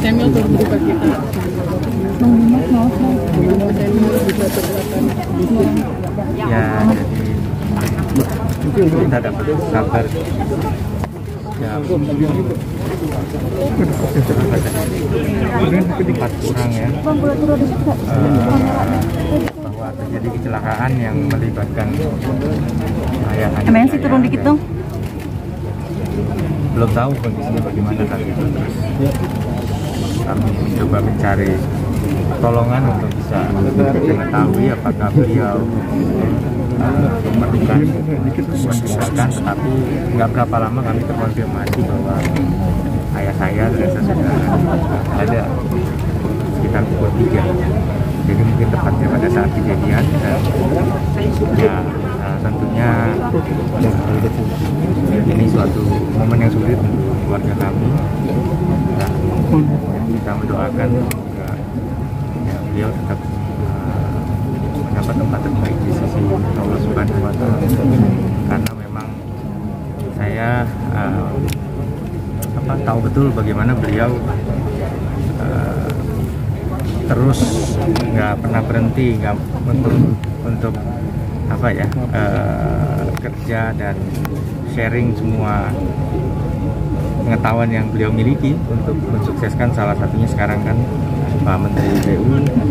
Mas Emil turun juga kita. Mas Emil bisa terlihat. Ya, jadi kita dapat kabar ya empat kurang ya, bahwa terjadi kecelakaan yang melibatkan ayah. Emang sih turun dikit dong. Belum tahu kondisinya bagaimana saat itu. Terus kami mencoba mencari pertolongan untuk bisa mengetahui apakah beliau memerlukan tindakan, tetapi nggak berapa lama kami terkonfirmasi bahwa ayah saya terasa sudah ada sekitar pukul 3. Jadi mungkin tepatnya pada saat kejadian, dan ya tentunya ini suatu momen yang sulit untuk keluarga kami. Dan kita mendoakan juga ya, beliau tetap mendapat tempat terbaik di sisi Allah Subhanahu wa Ta'ala, karena memang saya tahu betul bagaimana beliau terus nggak pernah berhenti untuk kerja dan sharing semua pengetahuan yang beliau miliki untuk mensukseskan, salah satunya sekarang kan Pak Menteri PU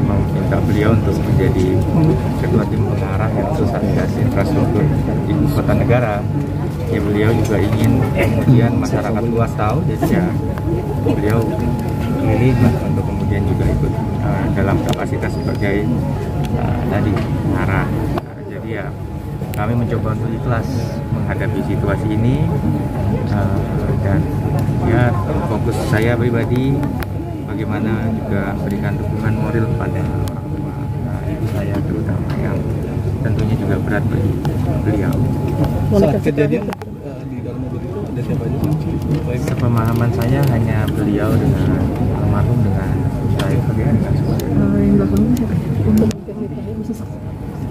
meminta beliau untuk menjadi ketua tim pengarah yang sosialisasi infrastruktur ibu kota negara. Ya, beliau juga ingin kemudian masyarakat luas tahu, jadi ya beliau pilih untuk kemudian juga ikut dalam kapasitas sebagai tadi pengarah. Jadi ya kami mencoba untuk ikhlas menghadapi situasi ini, dan ya fokus saya pribadi bagaimana juga berikan dukungan moral kepada orang tua ibu saya, terutama yang tentunya juga berat bagi beliau. Saat kejadian di dalam mobil itu ada siapa aja? Sepemahaman saya hanya beliau dengan almarhum dengan saya dengan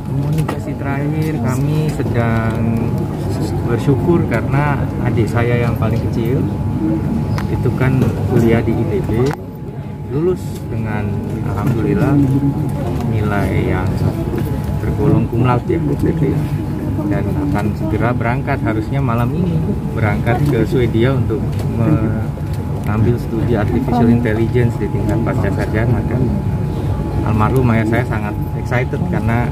komunikasi terakhir kami sedang bersyukur karena adik saya yang paling kecil itu kan kuliah di ITB, lulus dengan alhamdulillah nilai yang tergolong cum laude ya, dan akan segera berangkat, harusnya malam ini berangkat ke Swedia untuk mengambil studi artificial intelligence di tingkat pasca sarjana. Dan almarhum ayah saya sangat excited karena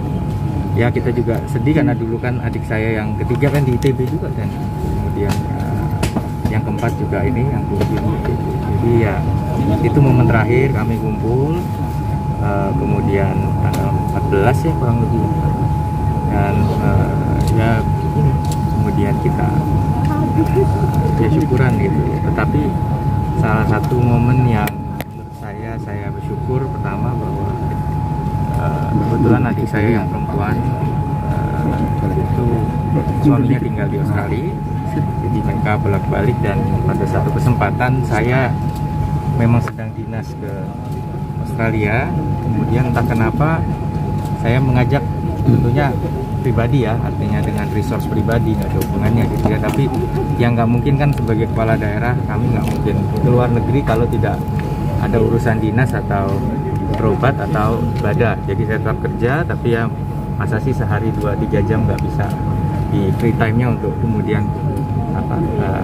ya kita juga sedih karena dulu kan adik saya yang ketiga kan di ITB juga, dan kemudian yang keempat juga ini yang kuliah di ITB. Jadi ya itu momen terakhir kami kumpul, kemudian tanggal 14 ya kurang lebih, dan ya begini, kemudian kita ya syukuran gitu ya. Tetapi salah satu momen yang menurut saya bersyukur pertama bahwa kebetulan adik saya yang perempuan itu suaminya tinggal di Australia, jadi mereka bolak-balik, dan pada satu kesempatan saya memang sedang dinas ke Australia, kemudian entah kenapa saya mengajak, tentunya pribadi ya, artinya dengan resource pribadi, nggak ada hubungannya gitu ya, tapi yang nggak mungkin kan sebagai kepala daerah kami nggak mungkin ke luar negeri kalau tidak ada urusan dinas atau berobat atau ibadah. Jadi saya tetap kerja, tapi ya masa sih sehari 2-3 jam nggak bisa di free time-nya untuk kemudian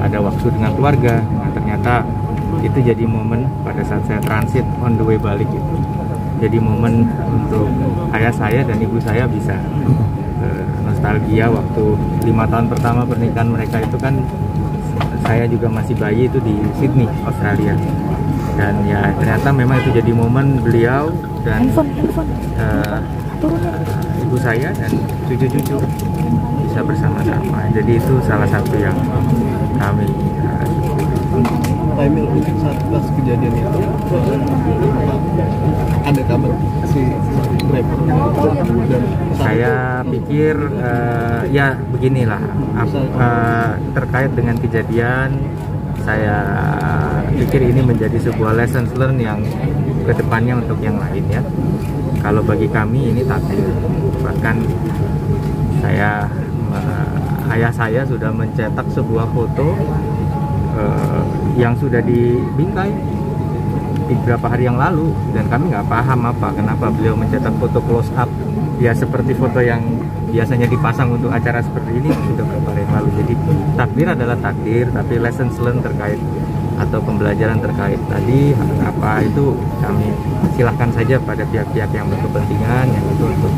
ada waktu dengan keluarga. Nah, ternyata itu jadi momen pada saat saya transit on the way balik itu, jadi momen untuk ayah saya dan ibu saya bisa nostalgia waktu 5 tahun pertama pernikahan mereka itu kan saya juga masih bayi itu di Sydney, Australia. Dan ya ternyata memang itu jadi momen beliau dan ibu saya dan cucu-cucu bisa bersama-sama. Jadi itu salah satu yang kami Emil, mungkin saat pas kejadian itu ada kabar si driver dan saya pikir ya beginilah terkait dengan kejadian, saya pikir ini menjadi sebuah lessons learned yang kedepannya untuk yang lain ya. Kalau bagi kami ini takdir, bahkan ayah saya sudah mencetak sebuah foto yang sudah dibingkai beberapa hari yang lalu, dan kami nggak paham kenapa beliau mencetak foto close up ya seperti foto yang biasanya dipasang untuk acara seperti ini sudah beberapa hari yang lalu. Jadi takdir adalah takdir, tapi lessons learned terkait atau pembelajaran terkait tadi apa itu kami silahkan saja pada pihak-pihak yang berkepentingan yang itu untuk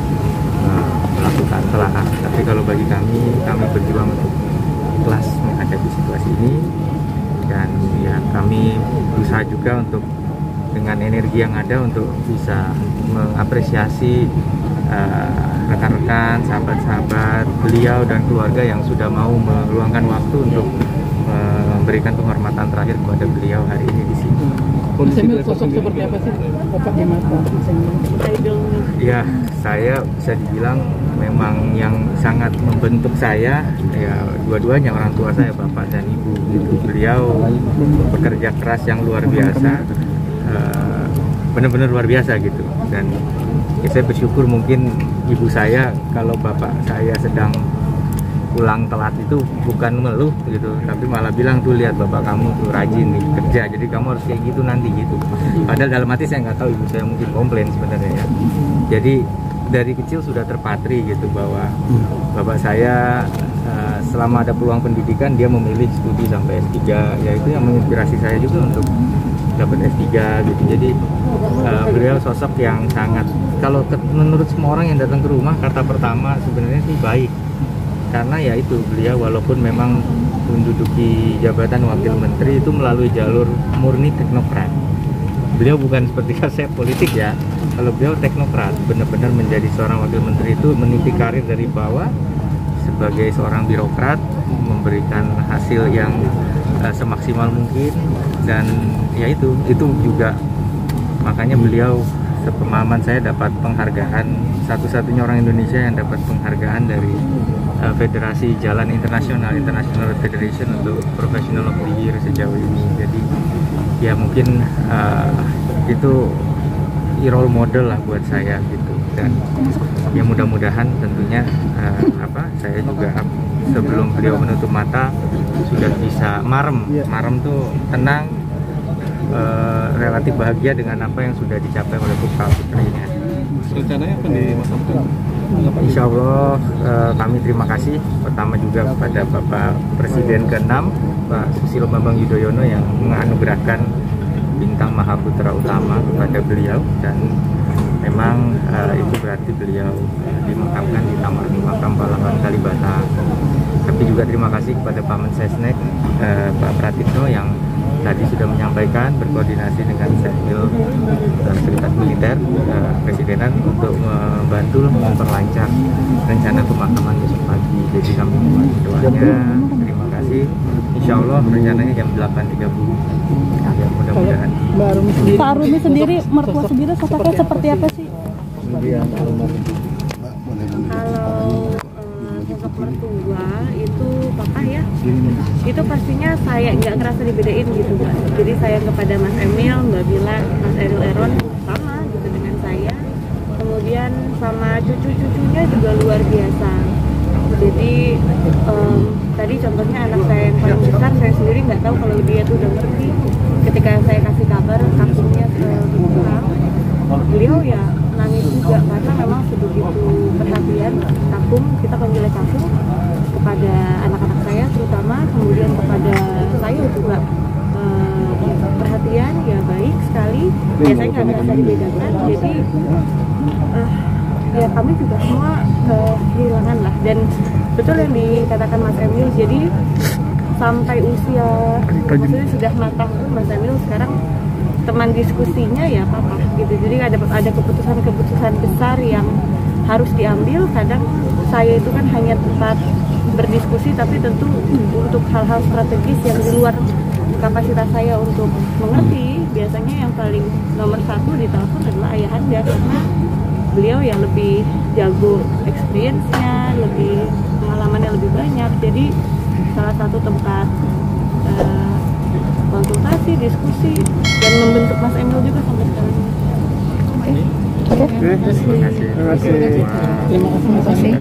melakukan telaah. Tapi kalau bagi kami berjuang untuk ikhlas menghadapi situasi ini, dan ya kami berusaha juga untuk dengan energi yang ada untuk bisa mengapresiasi rekan-rekan, sahabat-sahabat beliau dan keluarga yang sudah mau meluangkan waktu untuk memberikan penghormatan terakhir kepada beliau hari ini di sini. Mas Emil sosok seperti apa sih Bapak di mata Mas Emil? Ya, saya bisa dibilang memang yang sangat membentuk saya ya dua-duanya, orang tua saya, bapak dan ibu gitu. Beliau bekerja keras yang luar biasa, benar-benar luar biasa gitu. Dan ya, saya bersyukur mungkin ibu saya kalau bapak saya sedang pulang telat itu bukan mengeluh gitu, tapi malah bilang tuh lihat bapak kamu tuh rajin nih kerja, jadi kamu harus kayak gitu nanti gitu. Padahal dalam hati saya nggak tahu ibu saya mungkin komplain sebenarnya ya. Jadi dari kecil sudah terpatri gitu bahwa bapak saya selama ada peluang pendidikan dia memilih studi sampai S3, ya itu yang menginspirasi saya juga untuk dapat S3 gitu. Jadi beliau sosok yang sangat, kalau menurut semua orang yang datang ke rumah, kata pertama sebenarnya sih baik. Karena ya itu beliau walaupun memang menduduki jabatan wakil menteri itu melalui jalur murni teknokrat. Beliau bukan seperti saya politik ya. Kalau beliau teknokrat, benar-benar menjadi seorang wakil menteri itu meniti karir dari bawah sebagai seorang birokrat, memberikan hasil yang semaksimal mungkin, dan ya itu juga makanya beliau sepemahaman saya dapat penghargaan, satu-satunya orang Indonesia yang dapat penghargaan dari Federasi Jalan Internasional, International Federation untuk Professional of the Year sejauh ini. Jadi ya mungkin itu role model lah buat saya gitu. Dan ya mudah-mudahan tentunya saya juga sebelum beliau menutup mata sudah bisa marem tuh tenang, relatif bahagia dengan apa yang sudah dicapai oleh putra putrinya. Rencananya apa dimakamkan? Insya Allah kami terima kasih pertama juga kepada Bapak Presiden ke-6 Pak Susilo Bambang Yudhoyono yang menganugerahkan bintang Mahaputra Utama kepada beliau, dan memang itu berarti beliau dimakamkan di Taman Makam Pahlawan Kalibata. Tapi juga terima kasih kepada Pak Mensesnek Pak Pratikno yang tadi sudah menyampaikan berkoordinasi dengan Sekmil Sekretariat Militer Presidenan untuk membantu memperlancar rencana pemakaman besok pagi. Jadi kami mohon doanya, terima kasih. Insya Allah rencananya jam 8.30. Ya, mudah-mudahan. Pak Rumi sendiri, mertua sendiri sosoknya seperti apa sih? Kalau sosok mertua itu papa ya, itu pastinya saya nggak ngerasa dibedain gitu Mbak. Jadi sayang kepada Mas Emil, Mbak Bila, Mas Eril Eron sama gitu dengan saya. Kemudian sama cucu-cucunya juga luar biasa. Jadi tadi contohnya anak saya yang paling besar, saya sendiri nggak tahu kalau dia tuh udah ngerti. Ketika saya kasih kabar kampungnya ke Pulang, beliau ya nangis juga karena memang sebegitu perhatian Kampung, kita pemilik Kampung kepada anak-anak saya terutama, kemudian kepada saya juga perhatian ya baik sekali. Biasanya nggak bisa dibedakan. Jadi ya kami juga semua kehilangan lah, dan betul yang dikatakan Mas Emil, jadi sampai usia maksudnya sudah matang pun Mas Emil sekarang teman diskusinya ya papa gitu. Jadi ada keputusan besar yang harus diambil. Kadang saya itu kan hanya tempat berdiskusi, tapi tentu untuk hal-hal strategis yang di luar kapasitas saya untuk mengerti, biasanya yang paling nomor satu di telepon adalah ayahanda, karena beliau yang lebih jago experience-nya, lebih pengalamannya lebih banyak. Jadi salah satu tempat konsultasi, diskusi, dan membentuk Mas Emil juga sampai sekarang. Terima kasih. Terima kasih.